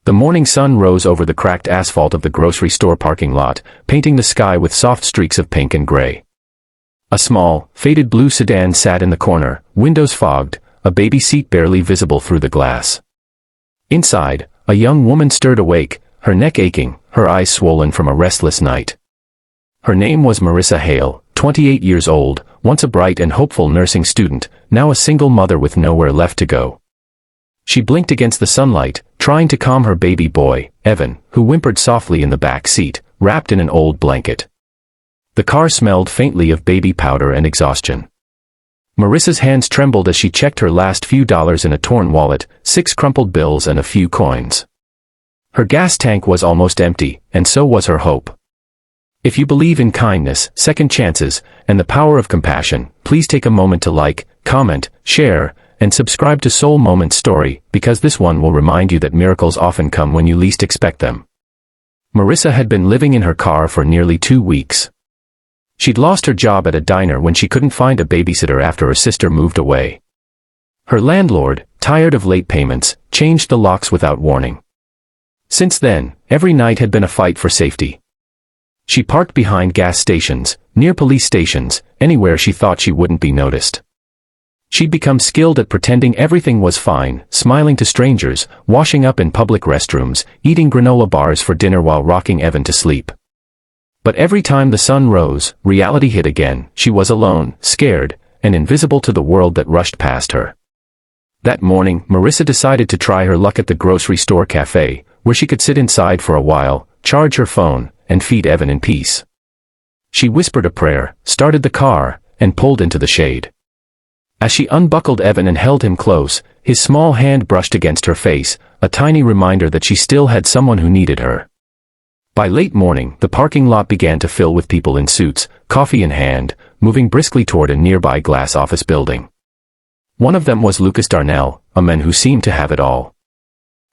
The morning sun rose over the cracked asphalt of the grocery store parking lot, painting the sky with soft streaks of pink and gray. A small, faded blue sedan sat in the corner, windows fogged, a baby seat barely visible through the glass. Inside, a young woman stirred awake, her neck aching, her eyes swollen from a restless night. Her name was Marissa Hale, 28 years old, once a bright and hopeful nursing student, now a single mother with nowhere left to go. She blinked against the sunlight, trying to calm her baby boy, Evan, who whimpered softly in the back seat, wrapped in an old blanket. The car smelled faintly of baby powder and exhaustion. Marissa's hands trembled as she checked her last few dollars in a torn wallet, 6 crumpled bills and a few coins. Her gas tank was almost empty, and so was her hope. If you believe in kindness, second chances, and the power of compassion, please take a moment to like, comment, share, and subscribe to Soul Moment Story, because this one will remind you that miracles often come when you least expect them. Marissa had been living in her car for nearly 2 weeks. She'd lost her job at a diner when she couldn't find a babysitter after her sister moved away. Her landlord, tired of late payments, changed the locks without warning. Since then, every night had been a fight for safety. She parked behind gas stations, near police stations, anywhere she thought she wouldn't be noticed. She'd become skilled at pretending everything was fine, smiling to strangers, washing up in public restrooms, eating granola bars for dinner while rocking Evan to sleep. But every time the sun rose, reality hit again. She was alone, scared, and invisible to the world that rushed past her. That morning, Marissa decided to try her luck at the grocery store cafe, where she could sit inside for a while, charge her phone, and feed Evan in peace. She whispered a prayer, started the car, and pulled into the shade. As she unbuckled Evan and held him close, his small hand brushed against her face, a tiny reminder that she still had someone who needed her. By late morning, the parking lot began to fill with people in suits, coffee in hand, moving briskly toward a nearby glass office building. One of them was Lucas Darnell, a man who seemed to have it all.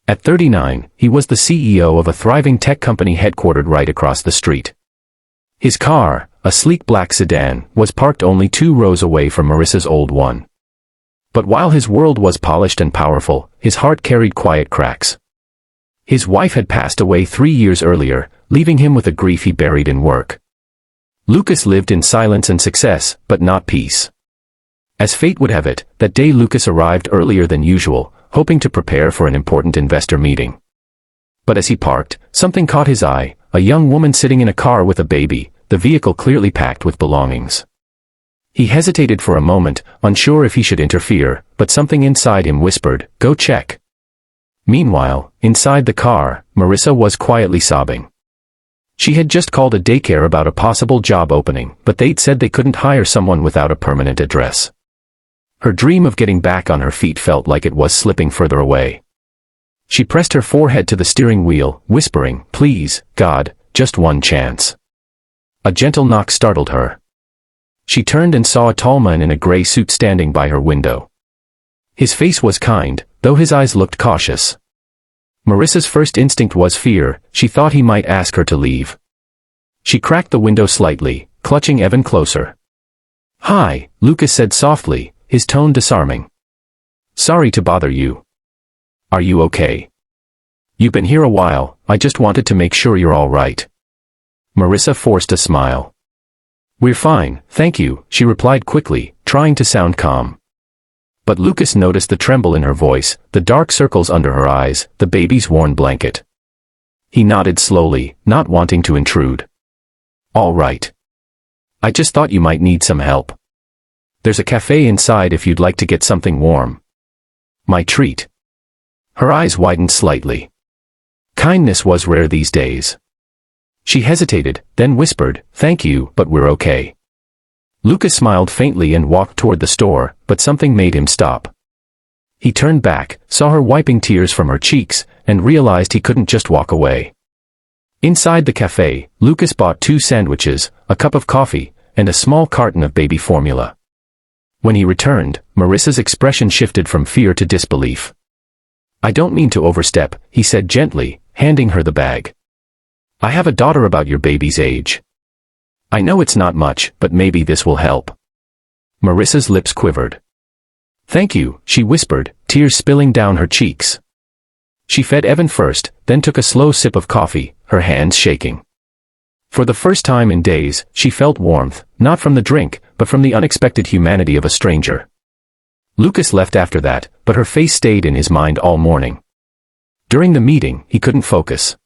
At 39, he was the CEO of a thriving tech company headquartered right across the street. His car, a sleek black sedan, was parked only 2 rows away from Marissa's old one. But while his world was polished and powerful, his heart carried quiet cracks. His wife had passed away 3 years earlier, leaving him with a grief he buried in work. Lucas lived in silence and success, but not peace. As fate would have it, that day Lucas arrived earlier than usual, hoping to prepare for an important investor meeting. But as he parked, something caught his eye, a young woman sitting in a car with a baby, the vehicle clearly packed with belongings. He hesitated for a moment, unsure if he should interfere, but something inside him whispered, "Go check." Meanwhile, inside the car, Marissa was quietly sobbing. She had just called a daycare about a possible job opening, but they'd said they couldn't hire someone without a permanent address. Her dream of getting back on her feet felt like it was slipping further away. She pressed her forehead to the steering wheel, whispering, "Please, God, just one chance." A gentle knock startled her. She turned and saw a tall man in a gray suit standing by her window. His face was kind, though his eyes looked cautious. Marissa's first instinct was fear. She thought he might ask her to leave. She cracked the window slightly, clutching Evan closer. "Hi," Lucas said softly, his tone disarming. "Sorry to bother you. Are you okay? You've been here a while, I just wanted to make sure you're all right." Marissa forced a smile. "We're fine, thank you," she replied quickly, trying to sound calm. But Lucas noticed the tremble in her voice, the dark circles under her eyes, the baby's worn blanket. He nodded slowly, not wanting to intrude. "All right. I just thought you might need some help. There's a cafe inside if you'd like to get something warm." "My treat." Her eyes widened slightly. Kindness was rare these days. She hesitated, then whispered, "Thank you, but we're okay." Lucas smiled faintly and walked toward the store, but something made him stop. He turned back, saw her wiping tears from her cheeks, and realized he couldn't just walk away. Inside the cafe, Lucas bought 2 sandwiches, a cup of coffee, and a small carton of baby formula. When he returned, Marissa's expression shifted from fear to disbelief. "I don't mean to overstep," he said gently, handing her the bag. "I have a daughter about your baby's age. I know it's not much, but maybe this will help." Marissa's lips quivered. "Thank you," she whispered, tears spilling down her cheeks. She fed Evan first, then took a slow sip of coffee, her hands shaking. For the first time in days, she felt warmth, not from the drink, but from the unexpected humanity of a stranger. Lucas left after that, but her face stayed in his mind all morning. During the meeting, he couldn't focus.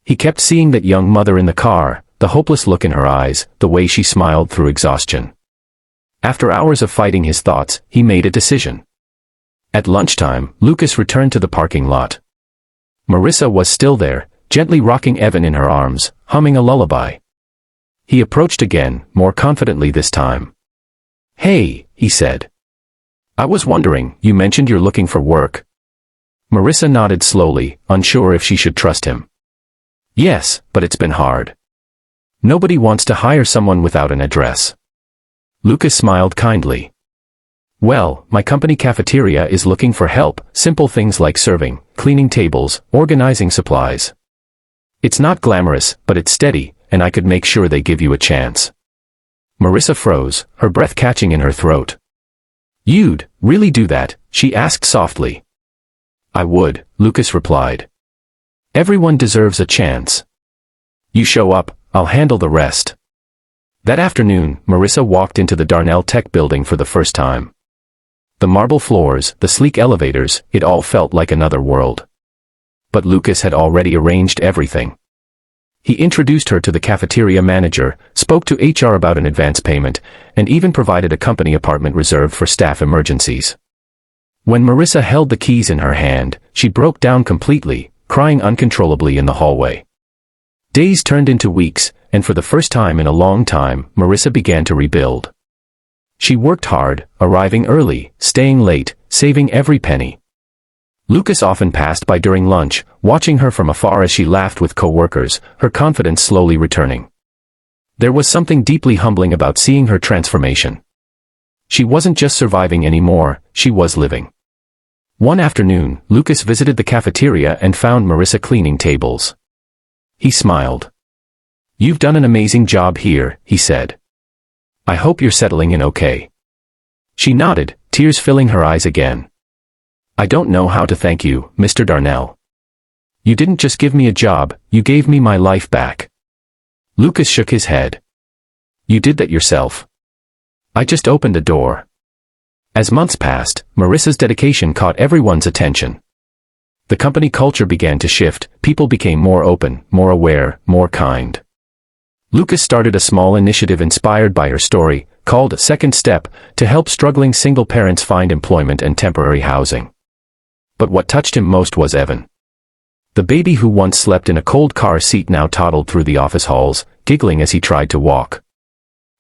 He kept seeing that young mother in the car, the hopeless look in her eyes, the way she smiled through exhaustion. After hours of fighting his thoughts, he made a decision. At lunchtime, Lucas returned to the parking lot. Marissa was still there, gently rocking Evan in her arms, humming a lullaby. He approached again, more confidently this time. "Hey," he said. "I was wondering, you mentioned you're looking for work." Marissa nodded slowly, unsure if she should trust him. "Yes, but it's been hard. Nobody wants to hire someone without an address." Lucas smiled kindly. "Well, my company cafeteria is looking for help, simple things like serving, cleaning tables, organizing supplies. It's not glamorous, but it's steady, and I could make sure they give you a chance." Marissa froze, her breath catching in her throat. "You'd really do that?" she asked softly. "I would," Lucas replied. "Everyone deserves a chance. You show up, I'll handle the rest." That afternoon, Marissa walked into the Darnell Tech building for the first time. The marble floors, the sleek elevators, it all felt like another world. But Lucas had already arranged everything. He introduced her to the cafeteria manager, spoke to HR about an advance payment, and even provided a company apartment reserved for staff emergencies. When Marissa held the keys in her hand, she broke down completely, crying uncontrollably in the hallway. Days turned into weeks, and for the first time in a long time, Marissa began to rebuild. She worked hard, arriving early, staying late, saving every penny. Lucas often passed by during lunch, watching her from afar as she laughed with co-workers, her confidence slowly returning. There was something deeply humbling about seeing her transformation. She wasn't just surviving anymore, she was living. One afternoon, Lucas visited the cafeteria and found Marissa cleaning tables. He smiled. "You've done an amazing job here," he said. "I hope you're settling in okay." She nodded, tears filling her eyes again. "I don't know how to thank you, Mr. Darnell. You didn't just give me a job, you gave me my life back." Lucas shook his head. "You did that yourself. I just opened a door." As months passed, Marissa's dedication caught everyone's attention. The company culture began to shift, people became more open, more aware, more kind. Lucas started a small initiative inspired by her story, called Second Step, to help struggling single parents find employment and temporary housing. But what touched him most was Evan. The baby who once slept in a cold car seat now toddled through the office halls, giggling as he tried to walk.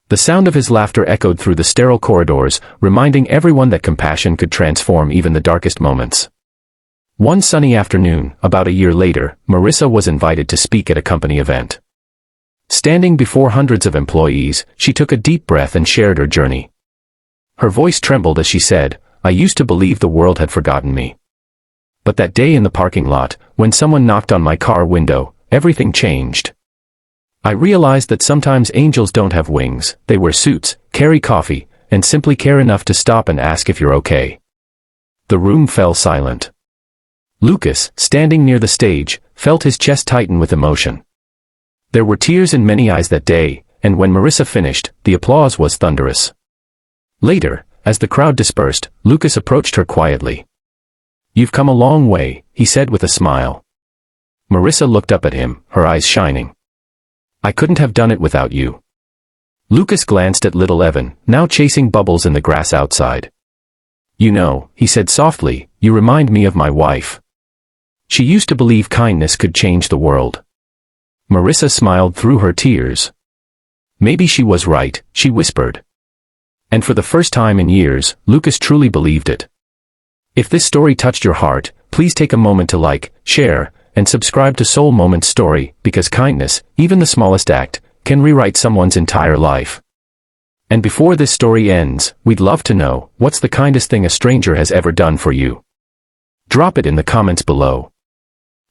The sound of his laughter echoed through the sterile corridors, reminding everyone that compassion could transform even the darkest moments. One sunny afternoon, about a year later, Marissa was invited to speak at a company event. Standing before hundreds of employees, she took a deep breath and shared her journey. Her voice trembled as she said, "I used to believe the world had forgotten me. But that day in the parking lot, when someone knocked on my car window, everything changed. I realized that sometimes angels don't have wings, they wear suits, carry coffee, and simply care enough to stop and ask if you're okay." The room fell silent. Lucas, standing near the stage, felt his chest tighten with emotion. There were tears in many eyes that day, and when Marissa finished, the applause was thunderous. Later, as the crowd dispersed, Lucas approached her quietly. "You've come a long way," he said with a smile. Marissa looked up at him, her eyes shining. "I couldn't have done it without you." Lucas glanced at little Evan, now chasing bubbles in the grass outside. "You know," he said softly, "you remind me of my wife. She used to believe kindness could change the world." Marissa smiled through her tears. "Maybe she was right," she whispered. And for the first time in years, Lucas truly believed it. If this story touched your heart, please take a moment to like, share, and subscribe to Soul Moments Story, because kindness, even the smallest act, can rewrite someone's entire life. And before this story ends, we'd love to know, what's the kindest thing a stranger has ever done for you? Drop it in the comments below.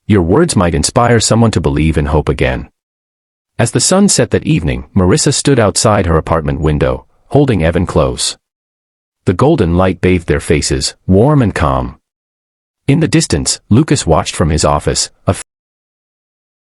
Your words might inspire someone to believe and hope again. As the sun set that evening, Marissa stood outside her apartment window, holding Evan close. The golden light bathed their faces, warm and calm. In the distance, Lucas watched from his office, a